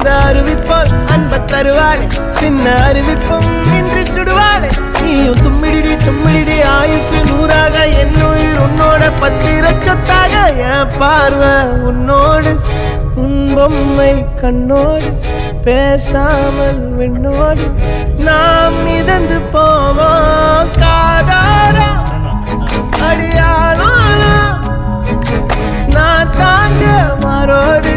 அந்த அறிவிப்போல் அன்ப தருவாளே சின்ன அறிவிப்பும் இன்றி சுடுவாளே நீயும் தும்மிடி தும்மிடி ஆயுசு 100ஆக என் உயிர் உன்னோட பத்திர சொத்தாக என் பார்வை உன்னோடு உன் பொம்மை கண்ணோடு பேசாமல் விண்ணோடு நாம் மிதந்து போவோம் காதாரா அடியாளோ நான் தாங்க மாறோடு